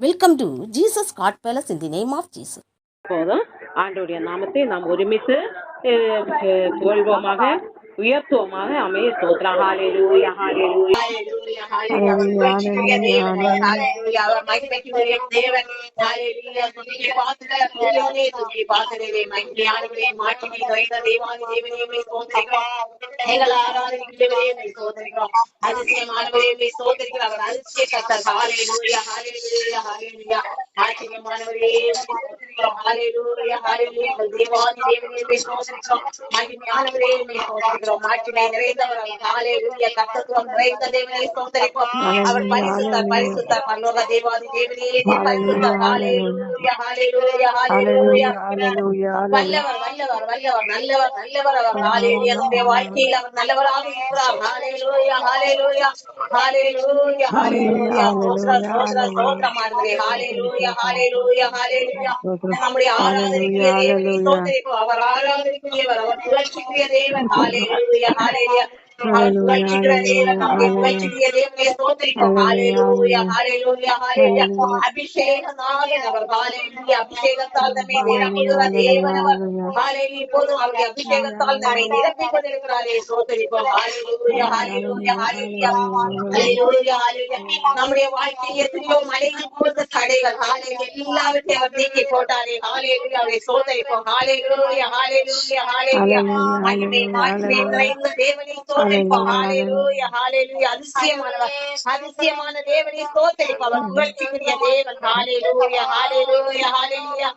Welcome to Jesus God Palace in the name of Jesus. போதும் ஆண்டவருடைய நாமத்தை நாம் ஒருமித்து புகழ்வோமாக, உயர்த்துவோமாக. அமைய ஸ்தோத்திரம். ஹல்லேலூயா, ஹல்லேலூயா, ஹல்லேலூயா, ஹல்லேலூயா. அவர் மகிமைக்குரிய தேவன். ஹல்லேலூயா. துதியை பாத்துறே, துதியை பாத்துறே. மகிமையானவரே, மாட்சிமை நிறைந்த தேவாதி தேவனே ஸ்தோத்திரிக்கிறோம். எங்கள் ஆராதனைக்குரியவரே ஸ்தோத்திரிக்கிறோம். அதிசயமானவரே ஸ்தோத்திரிக்கிறோம். அவர் அதிசய கர்த்தர். ஹல்லேலூயா, ஹல்லேலூயா, ஹல்லேலூயா. ஆச்சரியமானவரே ஸ்தோத்திரிக்கிறோம். ஹல்லேலூயா, ஹல்லேலூயா. எங்கள் தேவாதி தேவனே ஸ்தோத்திரிக்கிறோம். மகிமையானவரே ஸ்தோத்திரிக்கிறோம். மாட்சிமை நிறைந்தவர். ஹல்லேலூயா. கர்த்தத்துவம் நிறைந்த தேவனே ஸ்தோத்திரிக்கிறோம். அவர் பரிசுத்தர், பரிசுத்தர். பரலோக தேவாதி தேவனே பரிசுத்தர். ஹல்லேலூயா, ஹல்லேலூயா, ஹல்லேலூயா. வல்லவர், வல்லவர், வல்லவர், நல்லவர், நல்லவர் அவர். ஹல்லேலூயா. நம்முடைய வாழ்க்கையில் அவர் நல்லவராக இருக்கிறார். ஹல்லேலூயா, ஹல்லேலூயா, ஹல்லேலூயா, ஹல்லேலூயா. ஸ்தோத்திரம், ஸ்தோத்திரம், ஸ்தோத்திரம் ஆண்டவரே. ஹல்லேலூயா, ஹல்லேலூயா, ஹல்லேலூயா. நம்முடைய ஆராதனைக்குரிய தேவனை ஸ்தோத்திரிக்கிறோம். அவர் ஆராதனைக்குரியவர், அவர் புகழ்ச்சிக்குரிய தேவன். ஹல்லேலூயா, ஹல்லேலூயா. அவர் புகழ்ச்சிக்கிற தேவன், நம்முடைய புகழ்ச்சிக்குரிய தேவனை ஸ்தோத்திரிக்கிறோம். ஹல்லேலூயா, ஹல்லேலூயா, ஹல்லேலூயா. அபிஷேகநாதன் அவர். ஹல்லேலூயா. அபிஷேகத்தால் நம்மை நிரப்புகிற தேவன் அவர். ஹல்லேலூயா. இப்போதும் அவருடைய அபிஷேகத்தால் நம்மை நிரப்பிக் கொண்டிருக்கிறாரே. ஸ்தோத்திரிக்கிறோம். ஹல்லேலூயா, ஹல்லேலூயா, ஹல்லேலூயா, ஹல்லேலூயா, ஹல்லேலூயா. நம்முடைய வாழ்க்கையில் எத்தனையோ மலைகள் போன்ற தடைகள், ஹல்லேலூயா, எல்லாவற்றையும் அவர் நீக்கி போட்டாரே. ஹல்லேலூயா. அவரை ஸ்தோத்திரிக்கிறோம். ஹல்லேலூயா, ஹல்லேலூயா, ஹல்லேலூயா. மகிமை, மாட்சிமை நிறைந்த தேவனை ஸ்தோத்திரிப்போம். ஹல்லேலூயா, ஹல்லேலூயா. அதிசயமானவர், அதிசயமான தேவனை ஸ்தோத்திரிப்போம். அவர் புகழ்ச்சிக்குரிய தேவன். ஹல்லேலூயா, ஹல்லேலூயா, ஹல்லேலூயா,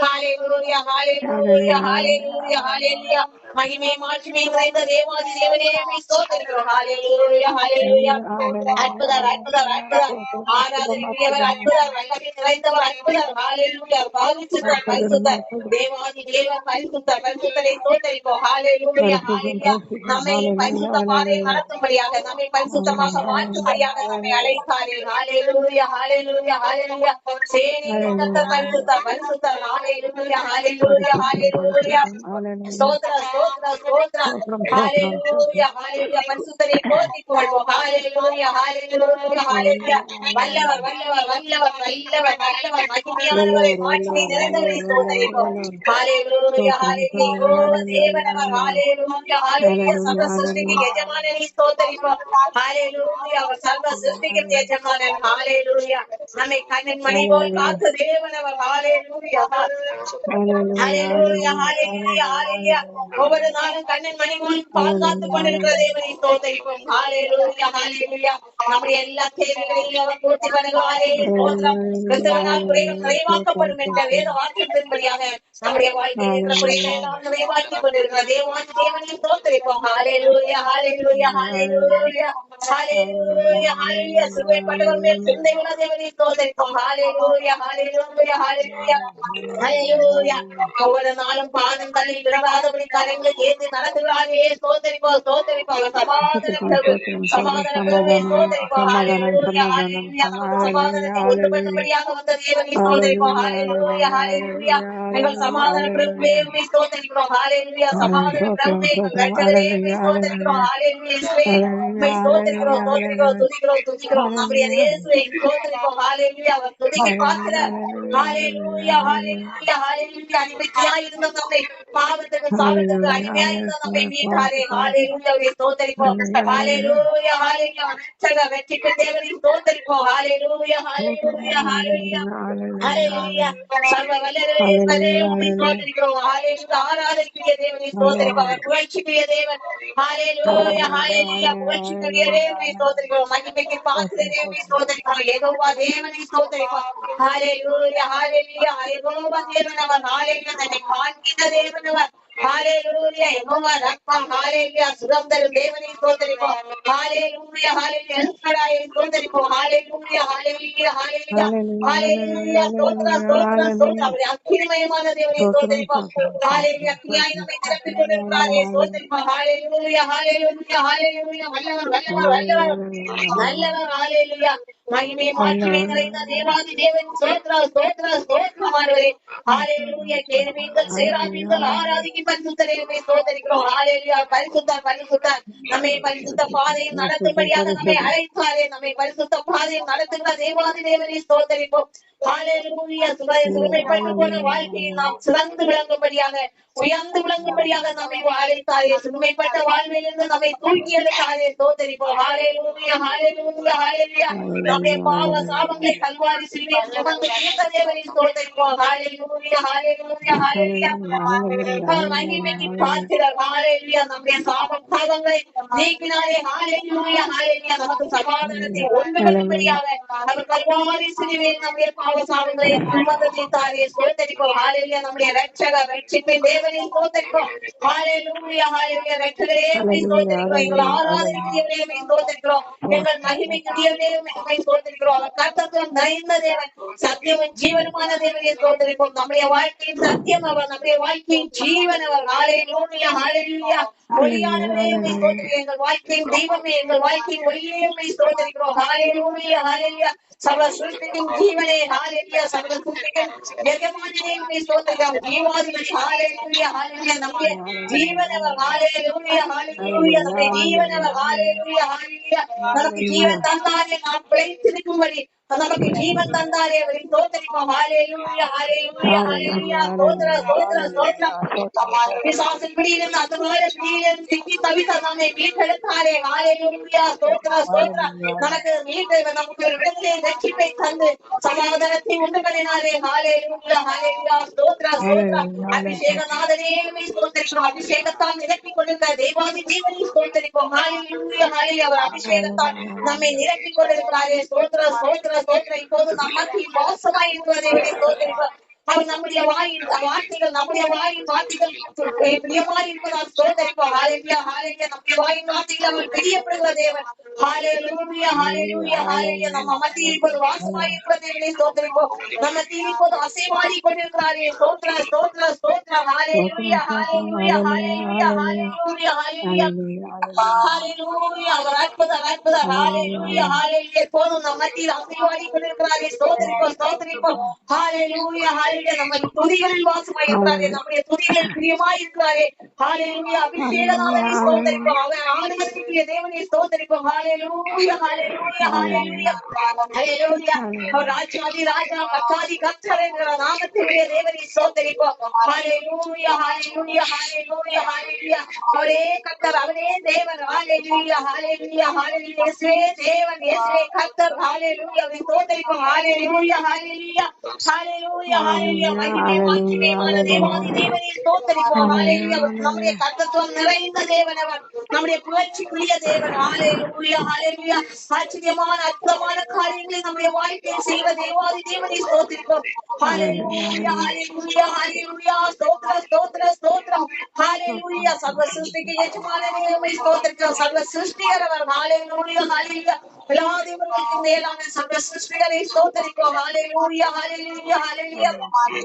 ஹல்லேலூயா, ஹல்லேலூயா, ஹல்லேலூயா, ஹல்லேலூயா. மகிமை, மாட்சிமை நிறைந்த தேவாதி தேவனே ஸ்தோத்திரிக்கிறோம். ஹல்லேலூயா, ஹல்லேலூயா. அற்புதர், அற்புதர், அற்புதர். ஆராதனைக்குரியவர், அற்புதர். வல்லமை நிறைந்தவர், அற்புதர். ஹல்லேலூயா. பரிசுத்தர், பரிசுத்தர். தேவாதி தேவன் பரிசுத்தர், பரிசுத்தரை ஸ்தோத்திரிப்போம். ஹல்லேலூயா, ஹல்லேலூயா. நம்மை பரிசுத்த பாதை நடத்தும்படியாக, நம்மை பரிசுத்தமாக மாற்றும்படியாக நம்மை அழைத்தாரே. ஹல்லேலூயா, ஹல்லேலூயா, ஹல்லேலூயா. சேனையின் கர்த்தர் பரிசுத்தர், பரிசுத்தர். ஹல்லேலூயா, ஹல்லேலூயா, ஹல்லேலூயா. ஸ்தோத்திரம், ஸ்தோத்திரம், ஸ்தோத்திரம். ஹல்லேலூயா, ஹல்லேலூயா. பரிசுத்தரை போற்றிக் கொள்வோம். ஹல்லேலூயா, ஹல்லேலூயா, ஹல்லேலூயா. வல்லவர், வல்லவர், வல்லவர், வல்லவர், வல்லவர். மகிமையானவரை, மாட்சிமை நிறைந்தவரை ஸ்தோத்திரிப்போம். ஹல்லேலூயா, ஹல்லேலூயா. தேவனவர். ஹல்லேலூயா, ஹல்லேலூயா. சர்வ சிருஷ்டிக்கு எஜமானனை ஸ்தோத்திரிப்போம். ஹல்லேலூயா. அவர் சர்வ சிருஷ்டிக்கு எஜமானன். ஹல்லேலூயா. நம்மை கண்ணின் மணி போல் காத்த தேவனவர். ஹல்லேலூயா, ஹல்லேலூயா, ஹல்லேலூயா, ஹல்லேலூயா. ஒவ்வொரு நாளும் கண்ணின் மணி போல் பாதுகாத்துக் கொண்டிருக்கிற தேவனை ஸ்தோத்திரிப்போம். ஹல்லேலூயா, ஹல்லேலூயா. நம்முடைய எல்லா தேவைகளையும் அவர் பூர்த்தி பண்ணுவாரே. ஸ்தோத்திரம். கிறிஸ்துவினால் குறைகள் நிறைவாக்கப்படும் என்ற வேத வாக்கியத்தின்படியாக நம்முடைய வாழ்க்கையில் இருக்கிற குறைகளை எல்லாம் நிறைவாக்கிக் கொண்டிருக்கிற தேவாதி தேவனை ஸ்தோத்திரிப்போம். ஹல்லேலூயா, ஹல்லேலூயா, ஹல்லேலூயா, ஹல்லேலூயா, ஹல்லேலூயா. சிலுவைப்பட்டவர் மேல் சிந்தை உள்ள தேவனை ஸ்தோத்திரிப்போம். ஹல்லேலூயா, ஹல்லேலூயா, ஹல்லேலூயா, ஹல்லேலூயா. ஒவ்வொரு நாளும் பாதம் தள்ளி விடாதபடி கரங்களை ஏந்தி நடத்துகிறாரே. ஸ்தோத்திரிப்போம், ஸ்தோத்திரிப்போம். சமாதான பிரபு, சமாதான பிரபுவே ஸ்தோத்திரிப்போம். ஹல்லேலூயா, ஹல்லேலூயா. சமாதானத்தை உண்டு பண்ணும்படியாக வந்த தேவனை ஸ்தோத்திரிப்போம். ஹல்லேலூயா, ஹல்லேலூயா. எங்கள் சமாதான பிரபுவே ஸ்தோத்திரிக்கிறோம். ஹல்லேலூயா. சமாதான பிரபுவே எங்கள் ரட்சகரே ஸ்தோத்திரிக்கிறோம். ஹல்லேலூயா. ஸ்தோத்திரிக்கிறோம், ஸ்தோத்திரிக்கிறோம், துதிக்கிறோம், துதிக்கிறோம். நம்முடைய இயேசுவை ஸ்தோத்திரிக்கிறோம். ஹல்லேலூயா. அவர் துதிக்கு பார்க்கிறார். ஹல்லேலூயா, ஹல்லேலூயா, ஹல்லேலூயா. அடிமையாயிருந்த நம்மை, பாவத்துக்கு சாபத்துக்கு அடிமையாயிருந்த நம்மை மீட்டாரே. ஹல்லேலூயா. ஸ்தோத்திரிப்போம். ஹல்லேலூயா, ஹல்லேலூயா. ரட்சகர், ரட்சிக்க தேவனை ஸ்தோத்திரிப்போம். ஹல்லேலூயா, ஹல்லேலூயா, ஹல்லேலூயா, ஹல்லேலூயா. சர்வ வல்லவரே உம்மை ஸ்தோத்திரிக்கிறோம். ஹல்லேலூயா. ஆராதனைக்குரிய தேவனை ஸ்தோத்திரிப்போம். அவர் புகழ்ச்சிக்குரிய தேவன். ஹல்லேலூயா, ஹல்லேலூயா. புகழ்ச்சிக்குரிய தேவனை ஸ்தோத்திரிக்கிறோம். மகிமைக்கு பாத்திர தேவனை ஸ்தோத்திரிக்கிறோம். யெகோவா தேவனை ஸ்தோத்திரிப்போம். ஹல்லேலூயா, ஹல்லேலூயா. யெகோவா தேவனவர். ஹல்லேலூயா. தன்னை காண்கின்ற தேவனவர். ஹல்லேலூயா. யெகோவா ரப்பா. ஹல்லேலூயா. சுகம் தரும் தேவனை ஸ்தோத்திரிப்போம். ஹல்லேலூயா, ஹல்லேலூயா. எல்சடாயை ஸ்தோத்திரிப்போம். ஹல்லேலூயா, ஹல்லேலூயா, ஹல்லேலூயா, ஹல்லேலூயா. ஸ்தோத்திரம், ஸ்தோத்திரம், ஸ்தோத்திரம். அவருடைய அக்கினிமயமான தேவனை ஸ்தோத்திரிப்போம். ஹல்லேலூயா. அக்கினியாய் நம்மை நிரப்பிக் கொண்டிருக்கிறாரே. ஸ்தோத்திரிப்போம். ஹல்லேலூயா, ஹல்லேலூயா, ஹல்லேலூயா. வல்லவர், வல்லவர், வல்லவர், நல்லவர். ஹல்லேலூயா. மகிமை மாற்றிமை நிறைந்த தேவாதி தேவன் ஸ்தோத்ரா ஸ்தோத்ரா ஸ்தோத்ரமானவரே. ஹalleluya. கேருபீன்கள் சேராபீன்கள் ஆராதிக்கும் பரிசுத்தரே ஸ்தோத்திரிக்கிறோம். ஹalleluya. பரிசுத்தர் பரிசுத்தர் நம்மை பரிசுத்த பாதையில் நடத்தும்படியாக நம்மை அழைத்தாரே. நம்மை பரிசுத்த பாதையில் நடத்துகிற தேவாதி தேவனை ஸ்தோத்திரிப்போம். ஹalleluya. சிறுமைப்பட்டு போன வாழ்க்கையில் நாம் சிறந்து விளங்கும்படியாக உயர்ந்து விளங்கும்படியாக நம்மை அழைத்தாரே. சிறுமைப்பட்ட வாழ்விலிருந்து நம்மை தூக்கி எடுத்தாரே. ஸ்தோத்திரிப்போம். ஹalleluya ஹalleluya ஹalleluya. நம்முடைய பாவ சாபங்களை கல்வாரி சிலுவையில் சுமந்து தீர்த்த தேவனை ஸ்தோத்திரிப்போம். ஹalleluya ஹalleluya ஹalleluya. அவர் மகிமைக்கு பாத்திரர். ஹalleluya. நம்முடைய பாவங்களை நீக்கினாரே. ஹalleluya ஹalleluya. நமக்கு சமாதானத்தை ஒன்று பண்ணும்படியாக அவர் கல்வாரி சிலுவையில் நம்முடைய பாவ சாபங்களை சுமந்து தீர்த்தாரே. ஸ்தோத்திரிப்போம். ஹalleluya. நம்முடைய ரட்சகர் ரட்சிப்பின் தேவனை ஸ்தோத்திரிப்போம். ஹalleluya ஹalleluya. ரட்சகரே ஸ்தோத்திரிக்கிறோம். எங்கள் ஆராதனைக்குரியவரே ஸ்தோத்திரிக்கிறோம். எங்கள் மகிமைக்குரியவரே ஸ்தோத்திரிக்கிறோம். அவர் கர்த்தத்துவம் நிறைந்த தேவன், சத்தியமும் ஜீவனுமான தேவனை ஸ்தோத்திரிப்போம். நம்முடைய வாழ்க்கையின் சத்தியம் அவர், நம்முடைய வாழ்க்கையின் ஜீவன் அவர். ஹalleluya ஹalleluya. ஒளியானவரே ஸ்தோத்திரிக்கிறோம். எங்கள் வாழ்க்கையின் தெய்வமே, எங்கள் வாழ்க்கையின் ஒளியே ஸ்தோத்திரிக்கிறோம். ஹalleluya ஹalleluya. சர்வ சிருஷ்டியின் ஜீவனே. ஹalleluya. சர்வ சிருஷ்டியின் எஜமானனே ஸ்தோத்திரிக்கிறோம். ஜீவாதிபதி. ஹalleluya ஹalleluya. நம்முடைய ஜீவனவர். ஹalleluya ஹalleluya. நம்முடைய ஜீவனவர். ஹalleluya ஹalleluya. நமக்கு ஜீவன் தந்தாரே, நாம் பிழைத்திருக்கும்படி நமக்கு ஜீவன் தந்தாரே அவரை ஸ்தோத்திரிப்போம். ஹalleluya ஹalleluya ஹalleluya. ஸ்தோத்திர ஸ்தோத்திர ஸ்தோத்திரம். பிசாசின் பிடியிலிருந்து அதனால பிடியிலிருந்து சிக்கி தவித்த நம்மை மீட்டெடுத்தாரே. ஹalleluya ஸ்தோத்திர ஸ்தோத்திரம். நமக்கு நமக்கு ஒரு விடுதலை ரட்சிப்பை தந்து சமாதானத்தை உண்டு பண்ணினாரே. ஹalleluya ஹalleluya. ஸ்தோத்திர ஸ்தோத்திரம். அபிஷேகநாதனே ஸ்தோத்திரிக்கிறோம். அபிஷேகத்தால் நிரப்பிக் கொண்டிருக்கிற தேவாதி தேவனை ஸ்தோத்திரிப்போம். ஹalleluya ஹalleluya. அவர் அபிஷேகத்தால் நம்மை நிரப்பிக் கொண்டிருக்கிறாரே. ஸ்தோத்திர ஸ்தோத்திர ஸ்தோத்திரம். இப்போது நம் மத்தியில் வாசமாய் இருக்கிறதை ஸ்தோத்திரிக்கிறோம். அவர் நம்முடைய வாயின் வார்த்தைகள், நம்முடைய வாயின் வார்த்தைகள் பிரியமாய் இருப்பதால் ஸ்தோத்திரிப்போம். ஹalleluya ஹalleluya. நம்முடைய வாயின் வார்த்தைகள் அவர் பிரியப்படுகிற தேவன். ஹalleluya ஹalleluya ஹalleluya. நம்ம மத்தியில் இப்போது வாசமாய் இருக்கிற தேவனை ஸ்தோத்திரிப்போம். நம்ம மத்தியில் இப்போது அசைவாடி கொண்டிருக்கிறாரே. ஸ்தோத்திர ஸ்தோத்திர ஸ்தோத்திரம். ஹalleluya ஹalleluya ஹalleluya ஹalleluya ஹalleluya ஹalleluya. அவர் அற்புதர் அற்புதர். ஹalleluya ஹalleluya. இப்போது நம்ம மத்தியில் அசைவாடி கொண்டிருக்கிறாரே. ஸ்தோத்திரிப்போம் ஸ்தோத்திரிப்போம். ஹalleluya ஹalleluya. நம்ம துதிகளில் வாசமாய் இருக்கிறாரே. நம்முடைய துதிகளில் பிரியமாய் இருக்கிறாரே. ஹalleluya. அபிஷேகநாதனை ஸ்தோத்திரிப்போம். அவர் ஆராதனைக்குரிய தேவனை ஸ்தோத்திரிப்போம். ஹalleluya ஹalleluya ஹalleluya ஹalleluya. அவர் ராஜாதி ராஜா கர்த்தாதி கர்த்தர் என்கிற நாமத்தினுடைய தேவனை ஸ்தோத்திரிப்போம். ஹalleluya ஹalleluya ஹalleluya ஹalleluya. அவரே கர்த்தர், அவரே தேவன். ஹalleluya ஹalleluya ஹalleluya. இயேசுவே தேவன், இயேசுவே கர்த்தர். ஹalleluya. அவரை ஸ்தோத்திரிப்போம். ஹalleluya ஹalleluya ஹalleluya ஹalleluya. மகிமை மாட்சிமையான தேவாதி தேவனை ஸ்தோத்திரிப்போம். ஹalleluya. நம்முடைய கர்த்தத்துவம் நிறைந்த தேவன் அவர், நம்முடைய புகழ்ச்சிக்குரிய தேவன். ஹalleluya ஹalleluya. ஆச்சரியமான அற்புதமான காரியங்களை நம்முடைய வாழ்க்கையில் செய்கிற தேவாதி தேவனை ஸ்தோத்திரிப்போம். ஹalleluya ஹalleluya ஹalleluya. ஸ்தோத்திர ஸ்தோத்திர ஸ்தோத்திரம். ஹalleluya. சர்வ சிருஷ்டிக்கு எஜமானனே உம்மை ஸ்தோத்திரிக்கிறோம். சர்வ சிருஷ்டிகர் அவர். ஹalleluya ஹalleluya. எல்லா தேவர்களுக்கும் மேலான சர்வ சிருஷ்டிகரை ஸ்தோத்திரிக்கிறோம். ஹalleluya ஹalleluya ஹalleluya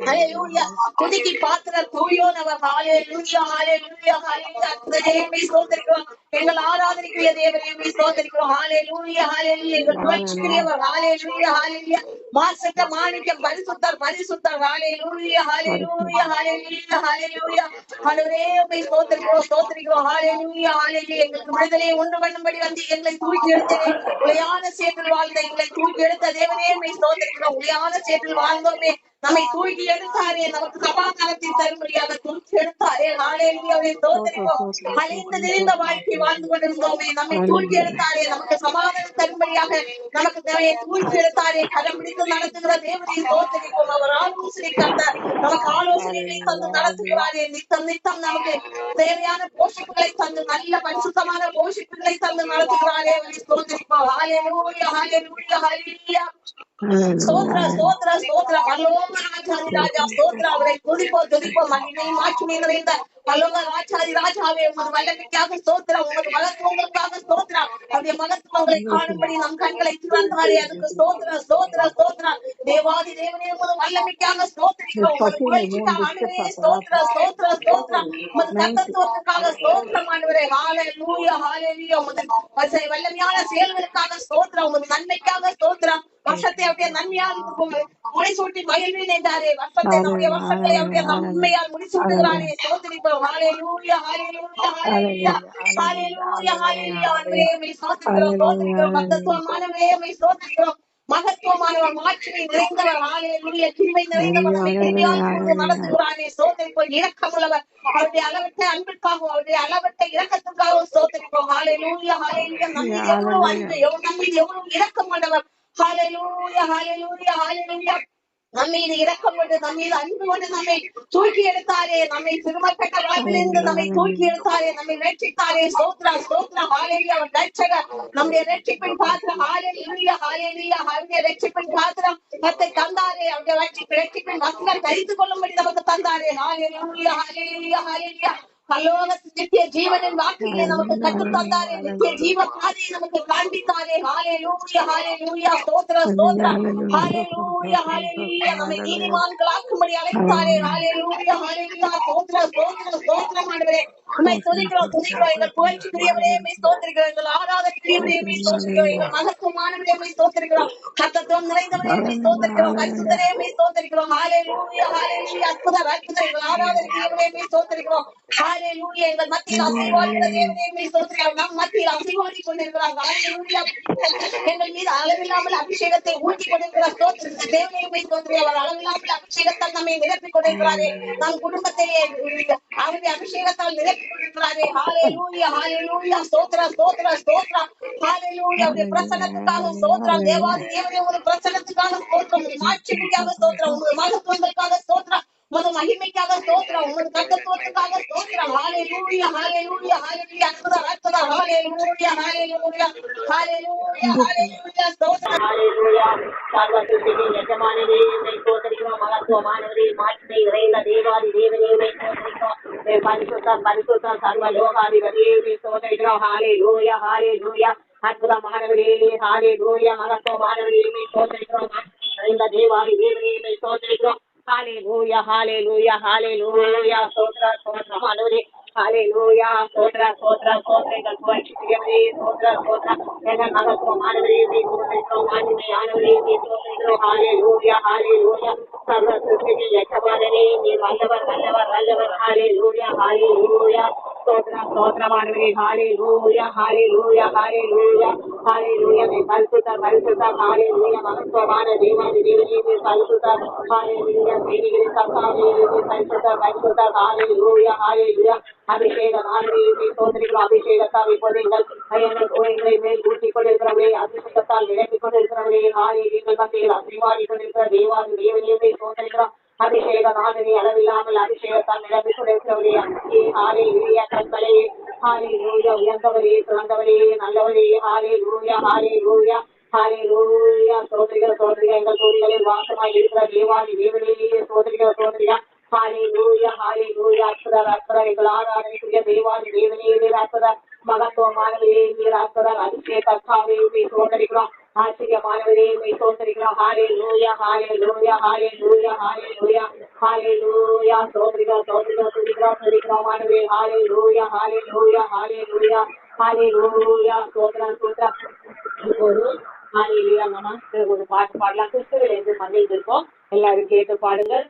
ஹalleluya. துதிக்கு பாத்திரர் தூயோனவர். ஹalleluya ஹalleluya ஹalleluya. தேவனை ஸ்தோத்திரிக்கிறோம். எங்கள் ஆராதனைக்குரிய தேவனை ஸ்தோத்திரிக்கிறோம். ஹalleluya ஹalleluya. எங்கள் புகழ்ச்சிக்குரியவர். ஹalleluya ஹalleluya. மாசற்ற மாணிக்கம் பரிசுத்தர் பரிசுத்தர். ஹalleluya ஹalleluya ஹalleluya ஹalleluya. ஆண்டவரே உம்மை ஸ்தோத்திரிக்கிறோம் ஸ்தோத்திரிக்கிறோம். ஹalleluya ஹalleluya. எங்களுக்கு விடுதலையை உண்டு பண்ணும்படி வந்து எங்களை தூக்கி எடுத்தேன். உளையான சேற்றில் வாழ்ந்த எங்களை தூக்கி எடுத்த தேவனே உம்மை ஸ்தோத்திரிக்கிறோம். உளையான சேற்றில் வாழ்ந்தோமே, நம்மை தூக்கி எடுத்தாரே. நமக்கு சமாதானத்தை தரும்படியாக தூக்கி எடுத்தாரே. ஹalleluya. ஸ்தோத்திரிப்போம். அழிந்து நிறைந்த வாழ்க்கை வாழ்ந்து கொண்டிருந்தோமே, நம்மை தூக்கி எடுத்தாரே. நமக்கு சமாதானம் தரும்படியாக நமக்கு தூக்கி எடுத்தாரே. கரம் பிடித்து நடத்துகிற தேவனை ஸ்தோத்திரிப்போம். அவர் ஆலோசனை கர்த்தர். நமக்கு ஆலோசனைகளை தந்து நடத்துகிறாரே. நித்தம் நித்தம் நமக்கு தேவையான போஷிப்புகளை தந்து, நல்ல பரிசுத்தமான போஷிப்புகளை தந்து நடத்துகிறாரே. அவரை ஸ்தோத்திரிப்போம். ஹalleluya ஹalleluya ஹalleluya. ஸ்தோத்திர ஸ்தோத்திர ஸ்தோத்திர பரலோக ராஜாதி ராஜா ஸ்தோத்திர அவரை துதிப்போம் மகிமை மாட்சிமை நிறைந்த பரலோக ராஜாதி ராஜாவே உமது வல்லமைக்காக ஸ்தோத்திரம் உமது மகத்துவங்களுக்காக ஸ்தோத்திரம் அவருடைய மகத்துவங்களை காணும்படி நம் கண்களை திறந்தாரே அதுக்கு ஸ்தோத்திர ஸ்தோத்திர ஸ்தோத்திர தேவாதி தேவனே உமது வல்லமைக்காக ஸ்தோத்திரிக்கிறோம் உமது புகழ்ச்சிக்காக ஆண்டவரே ஸ்தோத்திர ஸ்தோத்திர ஸ்தோத்திர உமது தத்தத்துவத்துக்காக ஸ்தோத்திரம் ஆண்டவரே ஹalleluya ஹalleluya உமது வல்லமையான செயல்களுக்காக ஸ்தோத்திரம் உமது நன்மைக்காக ஸ்தோத்திரம் வருஷத்தை அப்படியே நன்மையால் முடிசூட்டி மகிழ்வேன் என்றாரே வருஷத்தை நம்முடைய வருஷங்களை அப்படியே நன்மையால் முடிசூட்டுகிறாரே ஸ்தோத்திரிக்கிறோம் ஹalleluya ஹalleluya ஹalleluya ஹalleluya ஹalleluya ஆண்டவரே உம்மை ஸ்தோத்திரிக்கிறோம் பரிசுத்தமானவரே உம்மை ஸ்தோத்திரிக்கிறோம் மகத்துவமானவர் மாட்சிமை நிறைந்தவர் ஹalleluya கிருபை நிறைந்தவர் நம்மை கிருபையால் சூழ்ந்து நடத்துகிறாரே ஸ்தோத்திரிக்கிறோம் இரக்கமுள்ளவர் அவருடைய அளவற்ற அன்பிற்காக அவருடைய அளவற்ற இரக்கத்துக்காக ஸ்தோத்திரிக்கிறோம் ஹalleluya ஹalleluya நம்மை எவ்வளவு அன்பு நம்மை எவ்வளவு இரக்கம் கொண்டவர் ஹalleluya ஹalleluya ஹalleluya நம்மீது இரக்கம் கொண்டு நம்மீது அன்பு கொண்டு நம்மை தூக்கி எடுத்தாரே நம்மை சிறுமப்பட்ட வாழ்விலிருந்து நம்மை தூக்கி எடுத்தாரே நம்மை ரட்சித்தாரே ஸ்தோத்ரா ஸ்தோத்ரா ஹalleluya அவர் ரட்சகர் நம்முடைய ரட்சிப்பின் பாத்திரம் ஹalleluya ஹalleluya அவருடைய ரட்சிப்பின் பாத்திரம் மத்தை தந்தாரே அவருடைய ரட்சிப்பின் வஸ்திரம் தரித்து கொள்ளும்படி நமக்கு தந்தாரே ஹalleluya ஹalleluya ஹalleluya பரலோகத்து நித்திய ஜீவனின் வார்த்தைகளை நமக்கு கற்றுத் தந்தாரே நித்திய ஜீவ பாதையை நமக்கு காண்பித்தாரே ஹalleluya ஹalleluya ஸ்தோத்திர ஸ்தோத்திர ஹalleluya ஹalleluya நம்மை நீதிமான்களாக்கும்படி அழைத்தாரே ஹalleluya ஹalleluya ஸ்தோத்திர ஸ்தோத்திர ஸ்தோத்திரம் ஆண்டவரே உம்மை துதிக்கிறோம் எங்கள் புகழ்ச்சிக்குரியவரே உம்மை ஸ்தோத்திரிக்கிறோம் எங்கள் ஆராதனைக்குரியவரே உம்மை ஸ்தோத்திரிக்கிறோம் எங்கள் மகத்துவமானவரே உம்மை ஸ்தோத்திரிக்கிறோம் கர்த்தத்துவம் நிறைந்தவரே உம்மை ஸ்தோத்திரிக்கிறோம் பரிசுத்தரே உம்மை ஸ்தோத்திரிக்கிறோம் ஹalleluya ஹalleluya அற்புதர் எங்கள் ஆராதனைக்குரியவரே உம்மை ஸ்தோத்திரிக்கிறோம் ஹalleluya எங்கள் மத்தியில் அசைவாடுகிற தேவனே உம்மை ஸ்தோத்திரிக்கிறோம் நம் மத்தியில் அசைவாடி கொண்டிருக்கிறார் ஹalleluya எங்கள் மீது அளவில்லாமல் அபிஷேகத்தை ஊற்றி கொண்டிருக்கிற ஸ்தோத்திர தேவனே உம்மை ஸ்தோத்திரிக்கிறோம் அவர் அளவில்லாமல் அபிஷேகத்தால் நம்மை நிரப்பிக் கொண்டிருக்கிறாரே நம் குடும்பத்திலே அவருடைய அபிஷேகத்தால் நிரப்பிக் கொண்டிருக்கிறாரே ஹalleluya ஹalleluya ஸ்தோத்திர ஸ்தோத்திர ஸ்தோத்திர ஹalleluya அவருடைய பிரசன்னத்துக்காக ஸ்தோத்திரம் தேவாதி தேவனே ஒரு பிரசன்னத்துக்காக ஸ்தோத்திரம் மாட்சிமைக்காக ஸ்தோத்திரம் உங்கள் மகத்துவங்களுக்காக ஸ்தோத்திரம் உமது மகிமைக்காக ஸ்தோத்திரம் உமது தத்துவத்துக்காக ஸ்தோத்திரம் ஹalleluya ஹalleluya ஹalleluya அற்புதம் அற்புதம் ஹalleluya ஹalleluya ஹalleluya ஹalleluya ஸ்தோத்திரம் ஹalleluya சர்வசிருஷ்டியின் எஜமானனே உம்மை ஸ்தோத்திரிக்கிறோம் மகத்துவமானவரே மாட்சிமை நிறைந்த தேவாதி தேவனே உம்மை ஸ்தோத்திரிக்கிறோம் பரிசுத்தம் பரிசுத்தம் சர்வ லோகாதிபதியே உம்மை ஸ்தோத்திரிக்கிறோம் ஹalleluya ஹalleluya அற்புதமானவரே ஹalleluya மகத்துவமானவரே உம்மை ஸ்தோத்திரிக்கிறோம் நிறைந்த தேவாதி தேவனே உம்மை ஸ்தோத்திரிக்கிறோம் Hallelujah, hallelujah, hallelujah. Sotra, sotra, maluri. Hallelujah, sotra, sotra, sotra. Egal puachikiyamri, sotra, sotra. Egal magatho maluri, sotra, maluri, maluri, sotra. Hallelujah, hallelujah. Sarva srishti yakavarani, ni vallavar, vallavar, vallavar. Hallelujah, hallelujah. Sotra, sotra, maluri. Hallelujah, hallelujah, hallelujah, hallelujah. Me palsuta, palsuta. Hallelujah, magatho mana deva, deva, deva, palsuta. Hallelujah. அபிஷேகத்தால் இப்போது எங்கள் கோயில்களை மேல் ஊற்றிக் கொண்டிருக்கிறவரே அபிஷேகத்தால் நிரப்பிக் கொண்டிருக்கிறவரே எங்கள் மத்தியில் அசைவாடி கொண்டிருக்கிற தேவாதி தேவனையுமே சோதரிக்கிறோம் அபிஷேகநாதனை அளவில்லாமல் அபிஷேகத்தால் நிரப்பிக் கொண்டிருக்கிறவரே ஆலே இளைய கண்களே ஹாலே லூயா உயர்ந்தவரே சிறந்தவரே நல்லவரே ஹாலே லூயா ஹாலே லூயா ஹalleluya சோதரிகள் எங்கள் கோயில்களில் வாசமாய் இருக்கிற தேவாதி தேவனே சோதரிகள் ஹalleluya ஹalleluya அற்புதர் எங்கள் ஆராதனைக்குரிய தேவாதி தேவனே அற்புதர் மகத்துவமானவரே அற்புதர் அபிஷேக கர்த்தாவே உம்மை சோதரிக்கிறோம் ஆச்சரியமானவரே உம்மை சோதரிக்கிறோம் ஹalleluya ஹalleluya ஹalleluya ஹalleluya ஹalleluya சோதரிகள் துதிக்கிறோம் ஆண்டவரே ஹalleluya ஹalleluya ஹalleluya ஹalleluya சோதரம் இப்போது ஹalleluya நம்ம ஒரு பாட்டு பாடலாம் கிறிஸ்துவில் என்று மகிழ்ந்து இருக்கோம் எல்லாரும் கேட்டு பாடுங்கள்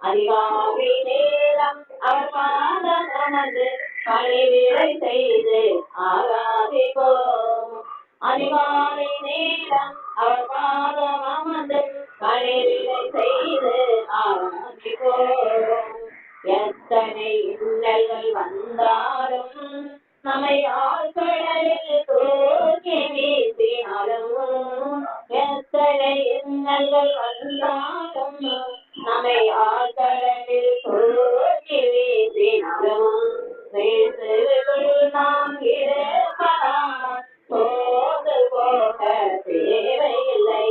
அதிகாலை நேரம் அவர் பாதம் அமர்ந்து பணிவிடை செய்து ஆராதிப்போம் அதிகாலை நேரம் அவர் பாதம் அமர்ந்து பணிவிடை செய்து ஆராதிப்போம் எத்தனை இன்னல்கள் வந்தாலும் நம்மை ஆழ்கடலில் தூக்கி வீசினார் வந்தாலும் எத்தனை இன்னல்கள் வந்தாலும் நம்மை ஆழ்கடலில் தூக்கி வீசினாலும் கிறிஸ்துவுக்குள் நாம் இருப்பதால் சோர்ந்து போக தேவையில்லை.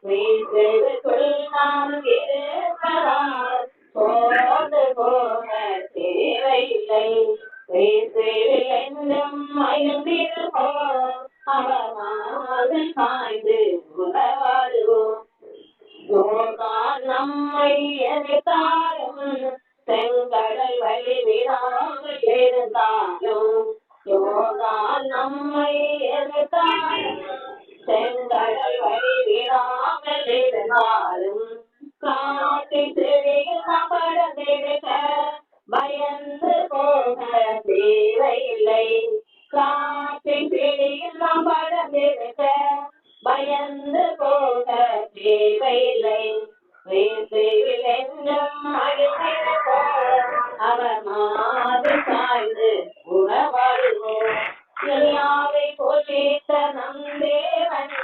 கிறிஸ்துவுக்குள் நாம் இருப்பதால் சோர்ந்து போக தேவையில்லை. கிறிஸ்துவில் என்றும் மகிழ்ந்திருப்போம், அவர் மார்பில் சாய்ந்து உறவாடுவோம். யோர்தான் நம்மை எதிர்த்தாலும் செங்கடல் வழி விடாமல் இருந்தாலும், யோர்தான் நம்மை எதிர்த்தாலும் செங்கடல் வழி விடாமல் இருந்தாலும், காட்டின் செடியில் படர்ந்திருக்க பயந்து போக தேவையில்லை. காட்டின் செடியில் படர்ந்திருக்க பயந்து போக தேவையில்லை. கிறிஸ்துவில் என்றும் மகிழ்ந்திருப்போம், அவர் மார்பில் சாய்ந்து உறவாடுவோம். எலியாவை போஷித்த நம் தேவன்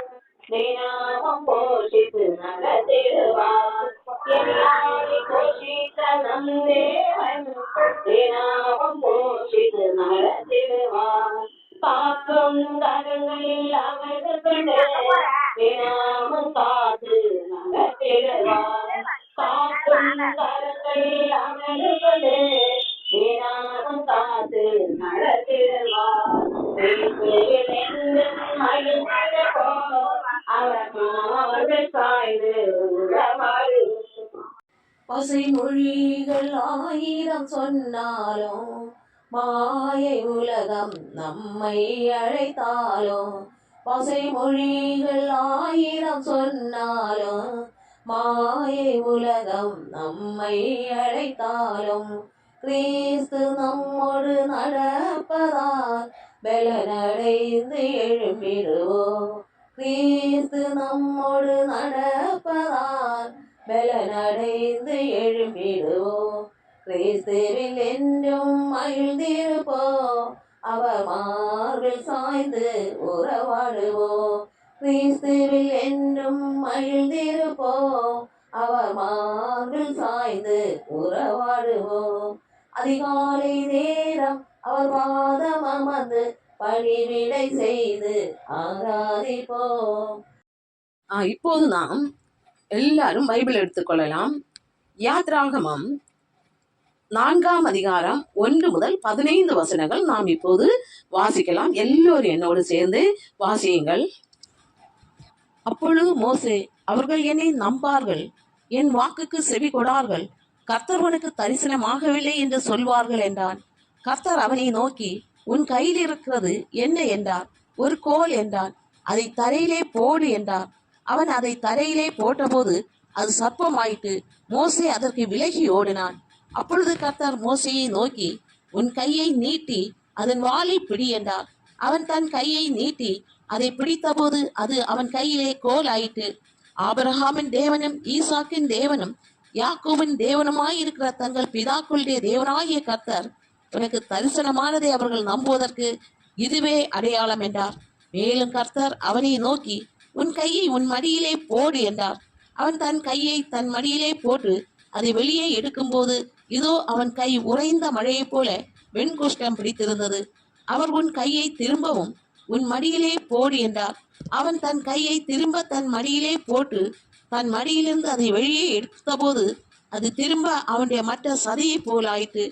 தினமும் போஷித்து நடத்திடுவார். எலியாவை போஷித்த நம் தேவன் தினமும் போஷித்து நடத்திடுவார். காக்கும் கரங்களில் அமர்ந்து தினமும் காத்து நடத்திடுவார். காக்கும் கரங்களில் அமர்ந்து தினமும் காத்து நடத்திடுவார். கிறிஸ்துவில் என்றும் மகிழ்ந்திருப்போம், அவர் மார்பில் சாய்ந்து உறவாடுவோம். பசை மொழிகள் 1000 சொன்னாலும் மாயை உலகம் நம்மை அழைத்தாலும், பசை மொழிகள் 1000 சொன்னாலும் மாயை உலகம் நம்மை அழைத்தாலும், கிறிஸ்து நம்மோடு நடப்பதால் பலனடைந்து எழும்பிடுவோம். கிறிஸ்து நம்மோடு நடப்பதால் பலனடைந்து எழும்பிடுவோம். கிறிஸ்துவில் என்றும் மகிழ்ந்திருப்போம், அவர் மார்பில் சாய்ந்து உறவாடுவோம். கிறிஸ்துவில் என்றும் மகிழ்ந்திருப்போம், அவர் மார்பில் சாய்ந்து உறவாடுவோம். அதிகாலை நேரம் அவர் பாதம் அமர்ந்து பணிவிடை செய்து ஆராதிப்போம். இப்போது நாம் எல்லாரும் பைபிள் எடுத்துக்கொள்ளலாம். யாத்ராகமம் 4ஆம் அதிகாரம் 1 முதல் 15 வசனங்கள் நாம் இப்போது வாசிக்கலாம். எல்லோரும் என்னோடு சேர்ந்து வாசியுங்கள். அப்பொழுது மோசே, அவர்கள் என்னை நம்பார்கள், என் வாக்குக்கு செவி கொடார்கள், கர்த்தர் தரிசனமாகவில்லை என்று சொல்வார்கள் என்றான். கர்த்தர் அவனை நோக்கி, உன் கையில் இருக்கிறது என்ன என்றார். ஒரு கோல் என்றான். அதை தரையிலே போடு என்றார். அவன் அதை தரையிலே போட்டபோது அது சர்ப்பமாயிட்டு. மோசே அதற்கு விலகி ஓடினான். அப்பொழுது கர்த்தர் மோசேயை நோக்கி, உன் கையை நீட்டி அதன் வாலை பிடி என்றார். அவன் தன் கையை நீட்டி அதை பிடித்தபோது அது அவன் கையிலே கோல் ஆயிற்று. ஆபிரகாமின் தேவனும் ஈசாக்கின் தேவனும் யாக்கோபின் தேவனுமாயிருக்கிற தங்கள் பிதாக்களுடைய தேவனாகிய கர்த்தர் உனக்கு தரிசனமானதை அவர்கள் நம்புவதற்கு இதுவே அடையாளம் என்றார். மேலும் கர்த்தர் அவனை நோக்கி, உன் கையை உன் மடியிலே போடு என்றார். அவன் தன் கையை தன் மடியிலே போட்டு அதை வெளியே எடுக்கும்போது இதோ அவன் கை உறைந்த மழையைப் போல வெண்குஷ்டம் பிடித்திருந்தது. அவர் உன் கையை திரும்பவும் உன் மடியிலே போடு என்றார். அவன் தன் கையை திரும்ப தன் மடியிலே போட்டு தன் மடியிலிருந்து அதை வெளியே எடுத்தபோது அது திரும்ப அவனுடைய மற்ற சதையை போலாயிற்று.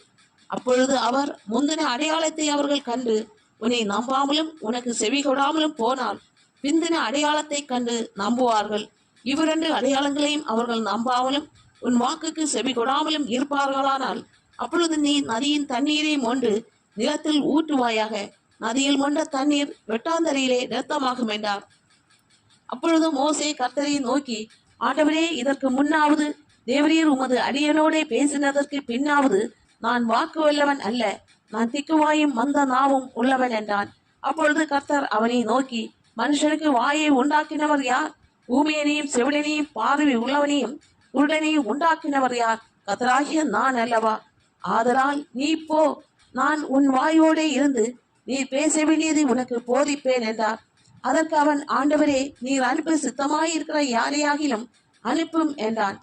அப்பொழுது அவர், முந்தின அடையாளத்தை அவர்கள் கண்டு உன்னை நம்பாமலும் உனக்கு செவி கொடாமலும் போனால் பிந்தின அடையாளத்தை கண்டு நம்புவார்கள். இவ்விரண்டு அடையாளங்களையும் அவர்கள் நம்பாமலும் உன் வாக்குக்கு செவி கொடாமலும் இருப்பார்களானால் அப்பொழுது நீ நதியின் தண்ணீரை மொண்டு நிலத்தில் ஊற்றுவாயாக. நதியில் மொண்ட தண்ணீர் வெட்டாந்தரையிலே இரத்தமாகும் என்றார். அப்பொழுது மோசே கர்த்தரை நோக்கி, ஆண்டவரே, இதற்கு முன்னாவது தேவரீர் உமது அடியனோடே பேசினதற்கு பின்னாவது நான் வாக்கு உள்ளவன் அல்ல, நான் திக்குவாயும் மந்த நாவும் உள்ளவன் என்றான். அப்பொழுது கர்த்தர் அவனை நோக்கி, மனுஷனுக்கு வாயை உண்டாக்கினவர் யார்? ஊமையனையும் செவிடனையும் பார்வை உள்ளவனையும் குருடனையும் உண்டாக்கினவர் யார்? கர்த்தராகிய நான் அல்லவா? ஆதலால் நீ போ, நான் உன் வாயோடே இருந்து நீ பேச வேண்டியதை உனக்கு போதிப்பேன் என்றார். அதற்கு அவன், ஆண்டவரே, நீர் அனுப்ப சித்தமாயிருக்கிற யாரையாகிலும் அனுப்பும் என்றான்.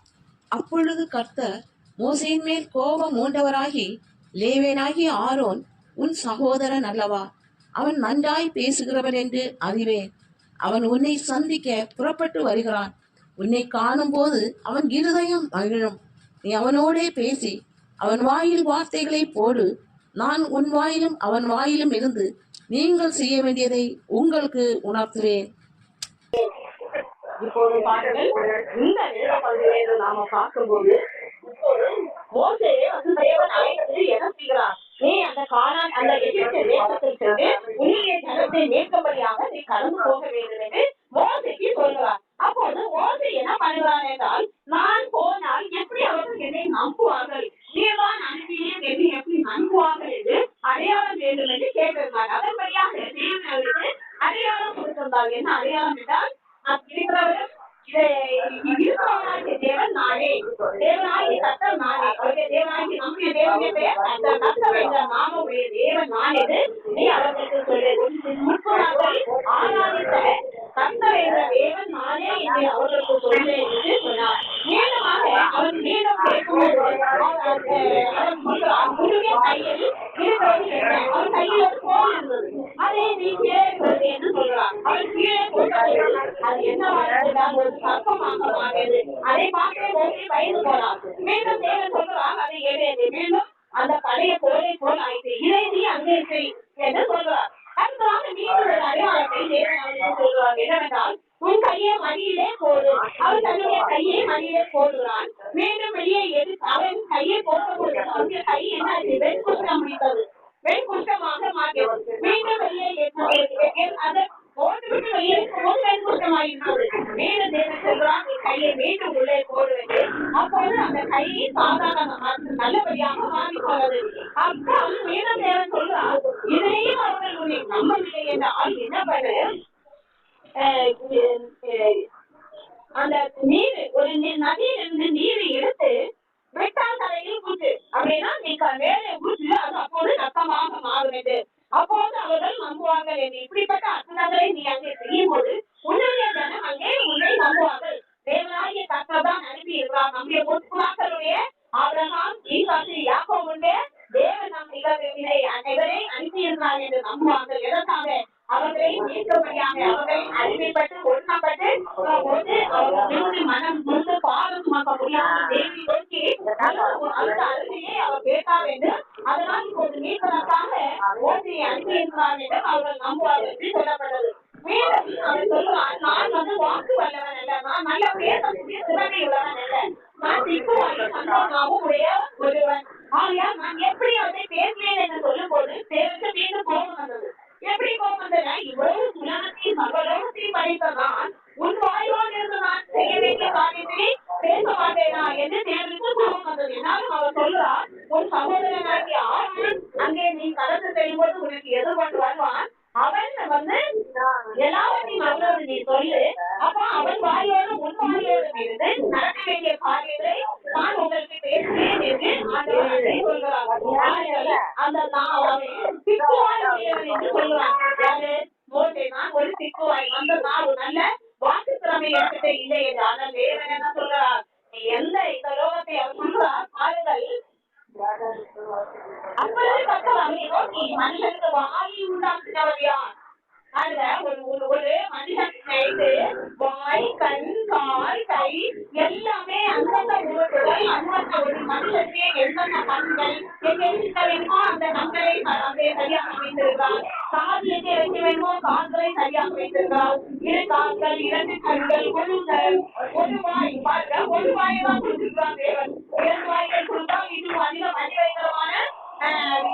அப்பொழுது கர்த்தர் மோசேயின் மேல் கோபம் மூண்டவராகி, லேவியனாகிய ஆரோன் உன் சகோதரன் அல்லவா? அவன் நன்றாய் பேசுகிறவன் என்று அறிவேன். அவன் உன்னை சந்திக்க புறப்பட்டு வருகிறான். உன்னை காணும் போது அவன் இருதயம் மகிழும். நீ அவனோடே பேசி அவன் வாயில் வார்த்தைகளை போடு. நான் உன் வாயிலும் அவன் வாயிலும் இருந்து நீங்கள் செய்ய வேண்டியதை உங்களுக்கு உணர்த்துவேன். இப்போது பாருங்கள், இந்த வேத பகுதியை நாம பார்க்கும்போது இப்போது மோசே வந்து தேவன் அழைத்து என்ன செய்கிறார்? நீ அந்த கானான் அந்த எகிப்து தேசத்தில் சென்று உன்னுடைய ஜனத்தை மீட்கும்படியாக நீ கடந்து போக வேண்டும் என்று மோசேக்கு சொல்கிறார். அப்போது மோசே என்ன பண்ணுகிறார் என்றால், நான் போனால் எப்படி அவர்கள் என்னை நம்புவார்கள், நீதான் அனுப்பினேன் என்று எப்படி நம்புவார்கள் என்று அடையாளம் வேண்டும் என்று கேட்டிருந்தார். அதன்படியாக தேவன் அவருக்கு அடையாளம் கொடுத்திருந்தார். என்ன அடையாளம் என்றால், இருக்கிறவரும் இருக்கிறவனாகிய தேவன் நானே, தேவனாகிய கர்த்தர் நானே, அவருடைய தேவனாகிய நம்முடைய தேவனுடைய பெயர் கர்த்தர் என்ற நாமமுடைய தேவன் நான் என்று நீ அவர்களுக்கு சொல்லு. முற்போனார்கள் ஆராதித்த கர்த்தர் என்ற தேவன் நானே என்று அவர்களுக்கு சொல்லு என்று சொன்னார். மீண்டுமாக அவர் மீண்டும் கேட்கும்போது முழுவே கையில் இருக்கிறது என்ன? அவர் கையில் ஒரு கோல் இருந்தது. அதை நீ கீழே என்று சொல்றார். அவர் கீழே போட்டது அது என்னவாக ஒரு சர்ப்பமாக மாறியது. அதை பார்த்து மோசே பயந்து போனார். மீண்டும் தேவன் சொல்கிறார், அதை எடு. மீண்டும் அந்த பழைய கோலை போல் ஆயிற்று. இதை நீ அங்கே செய் என்று சொல்கிறார். அடுத்ததாக மீண்டும் ஒரு அடையாளத்தை தேவன் அவருக்கு சொல்கிறார். என்னவென்றால், உன் கையை மடியிலே போடு. அவன் தன்னுடைய கையை மடியிலே போடுகிறான். மீண்டும் வெளியே எது அவன் கையை போடும்போது அவனுடைய கை என்ன வெண்குஷ்டம் முடித்தது. வெண்குஷ்டமாக மாற்றியது. மீண்டும் வெளியே அதை போட்டுவிட்டு வெளியே போது வெண்குஷ்டமாயிருந்தது. மீண்டும் தேவன் சொல்கிறான், நீ கையை மீண்டும் உள்ளே போடுவது. அப்போது அந்த கையை சாதாரண நல்லபடியாக மாறிக்கொள்ளது. அப்புறம் மீண்டும் தேவன் சொல்கிறார், இதையும் அவர்கள் உன்னை நம்பவில்லை என்றால் என்ன பண்ணு? அந்த நீர் ஒரு நதியிலிருந்து நீரை எடுத்து வெட்டால் தலையில் ஊற்று. அப்படின்னா நீ மேலே ஊற்று, அது அப்போது ரத்தமாக மாறுவது. அப்போது அவர்கள் நம்புவார்கள் என்று. இப்படிப்பட்ட அற்புதங்களை நீ அங்கே செய்யும் போது உன்னுடைய ஜனம் அங்கே உன்னை நம்புவார்கள். தேவனாகிய கர்த்தர் தான் அனுப்பி இருக்கிறார். நம்முடைய முற்பிதாக்களுடைய ஆபிரகாம், ஈசாக்கு, யாக்கோபுடைய தேவன் நம் இவரை அனுப்பி இருக்கிறார் என்று நம்புவார்கள். எதற்காக? அவர்களை மீட்கும்படியாக. அவர்களை அடிமைப்பட்டு ஒடுக்கப்பட்டு அவர்கள் மனம் முன்பு பாவம் சுமக்க முடியாத தேவி நோக்கி அந்த அருகையை அவர் கேட்டார் என்று, அதனால் இப்போது மீட்பதற்காக ஓசையை அனுப்பி இருக்கிறார் என்று அவர்கள் நம்புவார்கள் என்று சொல்லப்பட்டது. மேலும் அவர் சொல்கிறார், நான் வந்து வாக்கு வல்லவன் அல்ல, நான் நல்ல பேசக்கூடிய திறமை உள்ளவன் அல்ல, நான் திக்குவாய் சந்தோஷமாகவும் உடைய ஒருவன். ஆகையால் நான் எப்படி அவரை பேசுவேன் என்று சொல்லும் போது தேவனுக்கு மீண்டும் கோபம் வந்தது. எப்படி கோபம் வந்ததுன்னா, இவ்வளவு உலகத்தையும் சர்வலோகத்தையும் படைத்த நான் உன் வாய்வால் இருந்து நான் செய்ய வேண்டிய காரியத்தை பேச மாட்டேனா என்று தேவனுக்கு கோபம் வந்தது. என்னாலும் அவர் சொல்றார், உன் சகோதரனாகிய ஆரோன் அங்கே நீ கடந்து செல்லும் போது உனக்கு எதிர்கொண்டு வருவான். அவன் வந்து எல்லாவற்றையும் அவரோடு நீ சொல்லு. அப்ப அவன் வாயோடு உன் வாயோடு இருந்து நடக்க வேண்டிய காரியத்தை நான் உங்களுக்கு பேசுவேன் என்று ஆண்டவர் சொல்கிறார். அந்த திக்குவாய் என்று சொல்கிறான். யாரு? மோசே. நான் ஒரு திக்குவாய், அந்த நான் நல்ல வாக்கு திறமை எடுத்துட்டு இல்லை என்று. ஆனால் தேவன் என்ன சொல்றார்? எந்த இந்த லோகத்தை அவர் சொல்றார் பாருங்கள். அப்பொழுது கர்த்தர் அவனை நோக்கி, மனுஷனுக்கு வாயை உண்டாக்குகிறவர் யார்? அதுல ஒரு மனுஷன் வாய், கண், கால், கை எல்லாமே அந்தந்த உறுப்புகள், அந்தந்த ஒரு மனுஷனுக்கு எந்தெந்த கண்கள் எங்கே இருக்க வேண்டுமோ அந்த கண்களை சரியாக வைத்திருக்கிறார். காது எங்கே வைக்க வேண்டுமோ கால்களை சரியாக வைத்திருக்கிறார். இரு கால்கள், இரண்டு கண்கள், ஒரு வாய். பாருங்க, ஒரு வாயை தான் கொடுத்திருக்கிறார் தேவன். 2 வாய்கள் கொடுத்தால் இன்னும் அதிகமான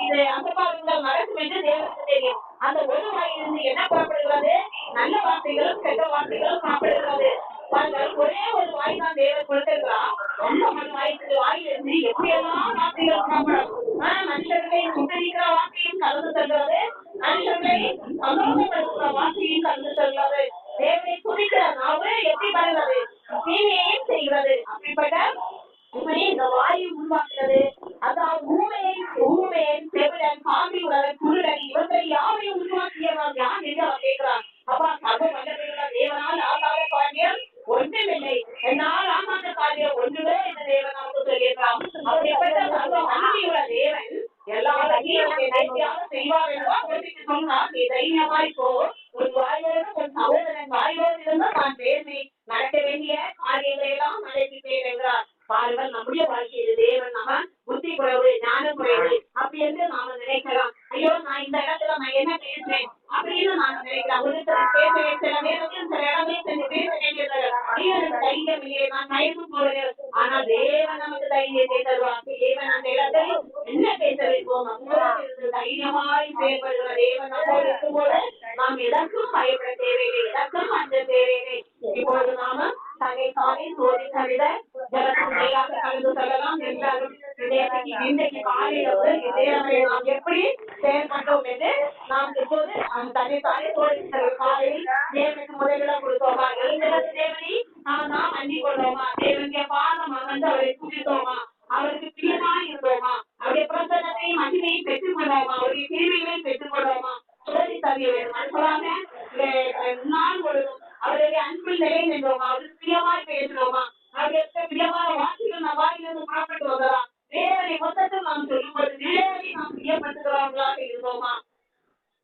இது அசம்பாவிதங்கள் நடக்கும் என்று தேவனுக்கு தெரியும். அந்த ஒரு வாயிலிருந்து என்ன புறப்படுகிறது? நல்ல வார்த்தைகளும் கெட்ட வார்த்தைகளும் சாப்பிடுகிறது. ஒரே ஒரு வாய் தான் தேவன் கொடுத்திருக்கிறார். அந்த வாயிலிருந்து எப்படியெல்லாம் வார்த்தைகள் சாப்பிடும். மனுஷர்களை சுத்தரிக்கிற வார்த்தையும் கலந்து செல்கிறது, மனுஷர்களை சந்தோஷப்படுத்துகிற வார்த்தையும் கலந்து செல்கிறது. தேவனை துதிக்கிற நாவு எப்படி வருகிறது? தீமையையும் செய்கிறது. அப்படிப்பட்ட இப்படி இந்த வாயு உருவாக்குறது. அதாவது ஊமையை செவிடன், பாம்பி உடல், குருடன், இவற்றை யாரையும் உருவாக்கியவர் யார் என்று அவர் கேட்கிறார். அப்பா, தைரியமாய் போ. உன் வாயோடு உன் சகோதரன் வாயோடு இருந்தால் நான் பேசுவேன். நடக்க வேண்டிய காரியங்களை எல்லாம் நடத்திப்பேன் என்றார். பாருங்கள், நம்முடைய வாழ்க்கையில் தேவன் நம்ம புத்தி குறைவு, ஞானம் குறைவு அப்படி என்று நாம நினைக்கலாம். ஐயோ, நான் இந்த இடத்துல நான் என்ன பேசுறேன் அப்படின்னு நான் நினைக்கிறேன். ஒருத்தர் பேசுவேன், சில நேரத்தில் சில இடங்களில் சென்று பேச வேண்டியது எனக்கு தைரியம் இல்லையே, நான் மயக்கு போகிறேன். ஆனால் தேவன் நமக்கு தைரியத்தை தருவார். தேவன் அந்த இடத்தில் என்ன பேச வைப்போம், நம்மோடு தைரியமாய் செயல்படுகிற தேவன் நம்மோடு இருக்கும்போது நாம் எதற்கும் பயப்பட தேவையில்லை, எதற்கும் அஞ்ச தேவையில்லை. இப்பொழுது நாம தன்னைத்தானே சோதித்தறித ஜலத்தின் மேலாக கலந்து செல்லலாம் என்றாலும் இன்றைக்கு காலையில நாம் எப்படி செயல்பட்டோம் என்று நாம் இப்போது தன்னைத்தானே சோதித்தல். காலையில் தேவனுக்கு முதலிடம் கொடுத்தோமா, எழுந்திருந்து தேவனை நாம் அண்டிக் கொண்டோமா, தேவனுடைய பாதம் அமர்ந்து அவரை துதித்தோமா, அவருக்கு பிரியமா இருந்தோமா, அவருடைய பிரசன்னத்தை மகிமையை பெற்றுக் கொண்டோமா, அவருடைய கிருபைகளை பெற்றுக் கொண்டோமா. சோதித்தறிய வேண்டும். மனுஷராக நாள் பொழுதும் அவருடைய அன்பில் நிலை நின்றோமா, அவருக்கு பிரியமாய் பேசுறோமா, அவருக்கு பிரியமான வார்த்தைகள் நம் வாயிலிருந்து புறப்பட்டு வந்ததா, தேவனை மொத்தத்தில் நாம் சொல்லும்போது தேவனை நாம் பிரியப்படுத்துகிறவர்களாக இருந்தோமா.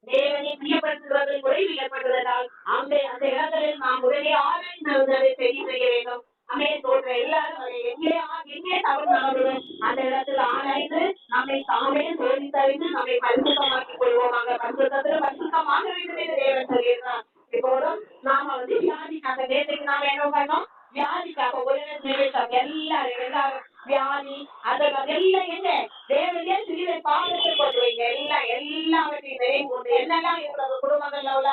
தேவனை பிரியப்படுத்துவதை குறைவு ஏற்பட்டதால் அந்த இடங்களில் நாம் உடனே ஆராய்ந்ததை சரி செய்ய வேண்டும். தோற்ற எல்லாரும் எங்கே தவறு நடந்ததும் அந்த இடத்தில் ஆராய்ந்து நம்மை தாமே சோதித்தறிந்து நம்மை பரிசுத்தமாக்கிக் கொள்வோமாக. பரிசுத்தமாக வேண்டும் என்று தேவன் சொல்லியிருந்தார். இப்போதும் நாம வியாதிக்காக நேற்றுக்கு நாம என்ன பண்ணோம், வியாதிக்காக ஒரு நிமிஷம் எல்லாரும் வியாதி அதெல்லாம் எல்லாம் எங்க தேவனே சிலுவை பாதத்தில் கொண்டு வைங்க. எல்லாவற்றையும் நினைவு கொண்டு என்னெல்லாம் இருக்கிறது குடும்பங்கள்ல உள்ள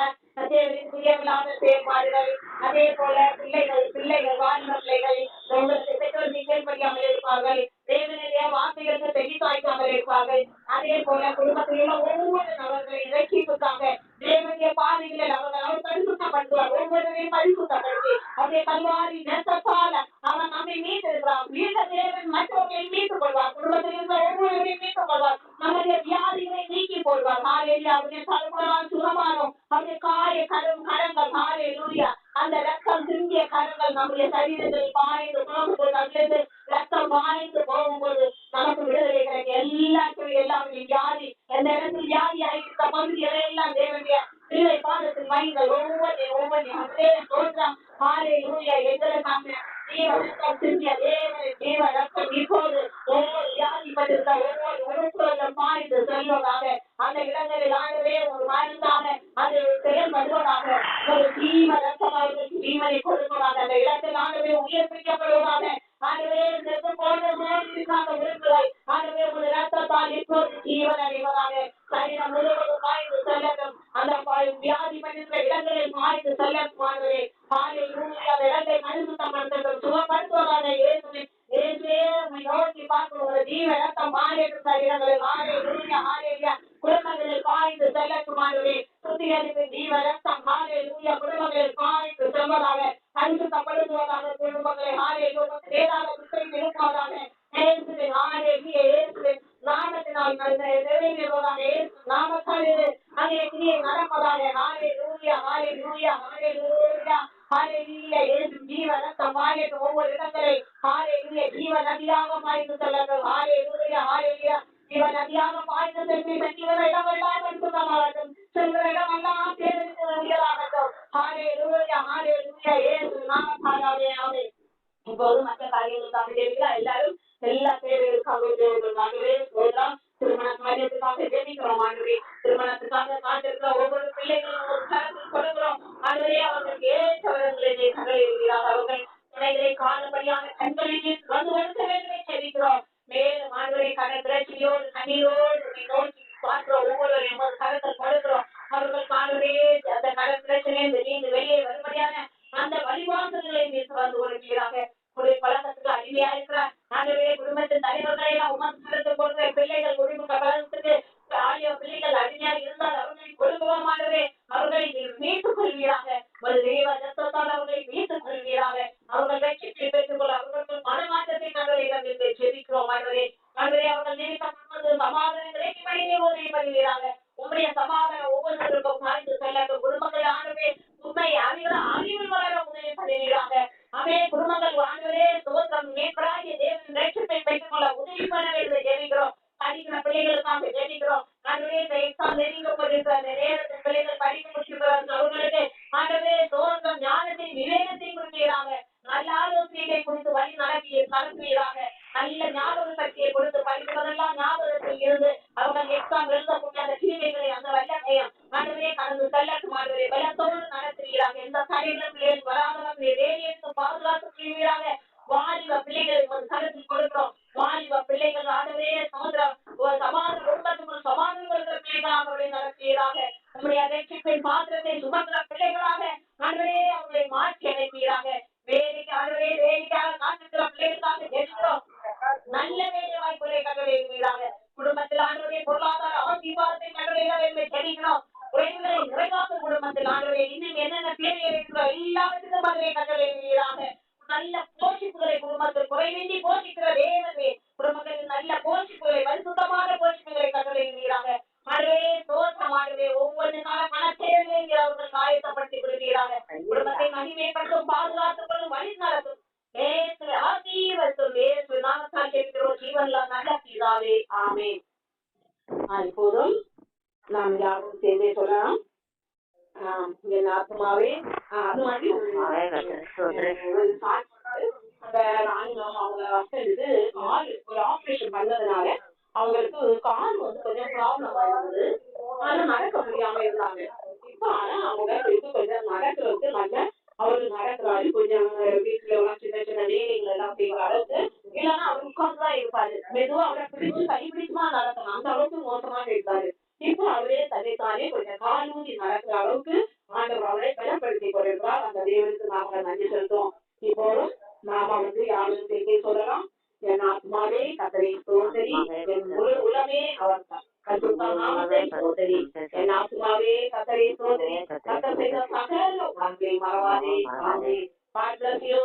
பிரியமில்லாத செயற்பாடுகள், அதே போல பிள்ளைகள் வாழ்ந்த பிள்ளைகள் உங்களுக்கு பெற்றோர் கேள்விப்படியாமல் இருப்பார்கள், தேவனுடைய வார்த்தைகளுக்கு செவி சாய்க்காமல் இருப்பார்கள். அதே போல குடும்பத்தில் உள்ள ஒவ்வொரு நபர்களின் ரட்சிப்புக்காக தேவனுடைய பாதைகளில் அவர் பரிசுத்தப்படுத்துவார். ஒவ்வொருவரையும் பரிசுத்தப்படுத்தி அவருடைய கல்வாரி நெசத்தால அவன் நம்மை மீட்டிருக்கிறார். மீட்ட தேவன் மற்றவர்களை மீட்டுக் கொள்வார். குடும்பத்தில் இருந்த ஒவ்வொருவரையும் மீட்டுக் கொள்வார். நம்முடைய வியாதிகளை நீக்கி போடுவார். அவருடைய கருங்களால் சுகமானோம். அவருடைய கரங்கள் ஹalleluya. அந்த ரத்தம் சிந்திய கரங்கள் நம்முடைய சரீரத்தில் பாய்ந்து போகும்போது ரத்தம் பாய்ந்து போகும்போது நமக்கு விடுதலை கிடைக்கும். எல்லாமே வியாதி எந்த இடத்தில் வியாதி ஆகியிருக்க பகுதிகளை எல்லாம் தேவனுடைய சிலுவை பாதத்தில் வைங்கள். ஒவ்வொன்றையும் தோற்றம் ஹalleluya. எங்களுக்காக ஜீவரத்தம் சிந்திய தேவனின் ஜீவ ரத்தம் இப்போது ஒவ்வொரு வியாதிப்பட்டிருக்க ஒவ்வொரு உறுப்புகளும் பாய்ந்து செல்வதாக அந்த இடங்களில் ஆகவே ஒரு மருந்தாக அது செயல்படுவதாக ஒரு ஜீவ ரத்தம் அவர்களுக்கு ஜீவனை கொடுப்பதாக அந்த இடத்தில் ஆகவே உயிர்ப்பிக்கப்படுவதாக. ஆகவே உறுப்புகள் ஆகவே ஒரு ரத்தத்தால் இப்போது ஜீவன் அடைவதாக. சரீரம் முழுவதும் பாய்ந்து செல்லட்டும். அந்த வியாதி பண்ணிருக்கிற இடங்களில் பாய்ந்து செல்லட்டும். ஆகவே அந்த இடத்தை பரிசுத்தப்படுத்தட்டும், சுகப்படுத்துவதாக. நோக்கி பார்க்கும் ஒரு ஜீவ ரத்தம் மாறிடும் சரீரங்களில் ஹalleluya. குடும்பங்களில் பாய்ந்து செல்லட்டும். ஆகவே சுத்திகரிப்பு ஜீவ ரத்தம் ஹalleluya குடும்பங்களில் பாய்ந்து செல்வதாக, பரிசுத்தப்படுத்துவதாக. குடும்பங்களை ஹalleluya வேதாக புத்தகம் இருப்பதாக. நாமத்தினால் நிறைவேறுவதாக. நாமத்தால் அங்கே கிரியை நடப்பதாக. ஜீவ ரத்தம் வாயிட்டு ஒவ்வொரு இடங்களில் ஜீவ நதியாக பாய்ந்து செல்லட்டும். ஜீவ நதியாக பாய்ந்து சென்று செல்கிற இடமெல்லாம் பரிசுத்தமாகட்டும். செல்கிற இடமெல்லாம் தேர்ந்தெடுக்கட்டும். இப்போது மற்ற காரியங்களுக்காக எல்லாரும் எல்லா தேவைகளுக்காக திருமண காரியத்துக்காக ஜெபிக்கிறோம். ஆண்டவரே, திருமணத்துக்காக காத்திருக்கிற ஒவ்வொரு பிள்ளைகளும் ஒரு கருத்தில் கொடுக்கிறோம். ஆண்டவரே, அவர்களுக்கு ஏற்றவர்களை இருக்கிறார். அவர்கள் துணைகளை காணும்படியான கண்களை வந்து வருத்த வேண்டுமே ஜெபிக்கிறோம். மேலும் ஆண்டவரே, கடன் பிரச்சனையோடு கண்ணீரோடு நோக்கி பார்க்கிற ஒவ்வொருவரையும் ஒரு கருத்தில் கொடுக்கிறோம். அவர்கள் காணுவதே அந்த கடன் பிரச்சனை வெளியே வரும்படியான அந்த வழிபாடுகளை வந்து வருகிறார்கள். பழக்கத்துக்கு அடிமையா இருக்கிறார். ஆகவே குடும்பத்தின் தலைவர்களை எல்லாம் உமக்கு கொடுக்கிற பிள்ளைகள் குடும்ப பழக்கத்துக்கு பிள்ளைகள் அடிமையாக இருந்தால் அவர்களை கொடுக்கவாமாகவே அவர்களை மீட்டுக் கொள்வீராக. ஒரு தெய்வ ரத்தத்தால் அவர்களை மீட்டுக் கொள்வீராக. அவர்கள் வெற்றி பெற்றுக் கொள்ள அவர்களுக்கு மனமாற்றத்தை நாங்கள் ஜெபிக்கிறோம். ஆகவே அவர்கள் நினைத்த சமாதானங்களை உதவி பண்ணுவீராக. உங்களுடைய சமாதானம் ஒவ்வொருவருக்கும் மறைந்து செல்லட்டும். குடும்பங்கள் ஆகவே உண்மை அறிவில் வளர உதவி பண்ணுவீராக. அவே குடும்பங்கள் பலத்தோடு நடத்துவீராக. எந்த தடைகளும் பிள்ளைகள் வராதவர்கள் வேலையெடுத்து பாதுகாத்து கொள்வீராக. வாலிப பிள்ளைகளை ஒரு கருத்தில் கொடுக்கிறோம். வாலிப பிள்ளைகள் ஆண்டவரே சமுதிரம் சமாதான குடும்பத்துக்குள் சமாதானம் கொடுக்கிற பிள்ளைகளாக அவர்களை நடத்துவீராக. நம்முடைய ரட்சிப்பின் பாத்திரத்தை சுமக்கிற பிள்ளைகளாக ஆண்டவரே அவர்களை மாற்றி அமைப்பீராக. வேலைக்கு ஆண்டவரே வேலைக்காக காத்திருக்கிற பிள்ளைகளுக்காக ஜெபிக்கிறோம். நல்ல வேலை வாய்ப்புகளை கட்டளையிடுவீராக. குடும்பத்தில் ஆண்டவரே பொருளாதார ஆசீர்வாதத்தை கட்டளையிட ஜெபிக்கிறோம். குறைவுகளை நிறைவாக்க குடும்பத்தில் ஆண்டவரே இன்னும் என்னென்ன தேவைகள் இருக்கிறோ எல்லாவற்றுக்கும் பதிலை கட்டளையிடுவீராக. நல்ல போஷிப்புகளை குடும்பத்தில் குறைவின்றி போஷிக்கிற தேவனே குடும்பத்தில் நல்ல போஷிப்புகளை பரிசுத்தமான போஷிப்புகளை கட்டளையிடுவீராக. ஆண்டவரே தோற்றமாகவே ஒவ்வொன்றுக்கான பணத்தேவைகளை அவர்கள் காயத்தப்படுத்தி விடுவீராக. குடும்பத்தை மகிமைப்படுத்தும் பாதுகாத்துக் கொள்ளும் வழி நடத்தும் ஆசீர்வதித்தும் நாமத்தால் கேட்கிறோம் ஜீவன்ல நல்ல பிதாவே ஆமென். இப்போதும் நாம் யாரும் சேர்ந்தே சொல்லலாம். என் ஆத்மாவே அது மாதிரி அவங்க ஹஸ்பண்டுக்கு கால் ஒரு ஆபரேஷன் பண்ணதுனால அவங்களுக்கு கால் கொஞ்சம் ப்ராப்ளம் ஆயிருந்தது. ஆனா நடக்க முடியாம இருந்தாங்க. இப்ப ஆனா அவங்களுக்கு கொஞ்சம் நடக்கிறதுக்கு நல்ல அவரு நடக்கிறாரு. கொஞ்சம் வீட்டுல எல்லாம் சின்ன சின்ன வேலைகள் எல்லாம் செய்யற அளவுக்கு இல்லைன்னா அவர் உட்கார்ந்துதான் இருப்பாரு. மெதுவா அவரை பிடிச்சு கைப்பிடிச்சுமா நடத்தணும். அந்த அளவுக்கு மோசமாக இருக்காரு. இப்போ அவரே தன்னைத்தானே கொஞ்சம் காலூதி நடக்கிற அளவுக்கு ஆண்டவர் அவரை பலப்படுத்தி கொண்டிருக்கிறார். அந்த தேவனுக்கு நாம நன்றி செலுத்துவோம். இப்போதும் நாம யாரும் செய்தி சொல்லலாம். என் ஆத்மாவே கர்த்தரை ஸ்தோத்திரி, என் முழு உள்ளமே அவர் பரிசுத்த நாமத்தை ஸ்தோத்திரி. என் ஆத்மாவே கர்த்தரை ஸ்தோத்திரி, கர்த்தர் செய்த சகல உபகாரங்களை மறவாதே. ஆமென். God bless you.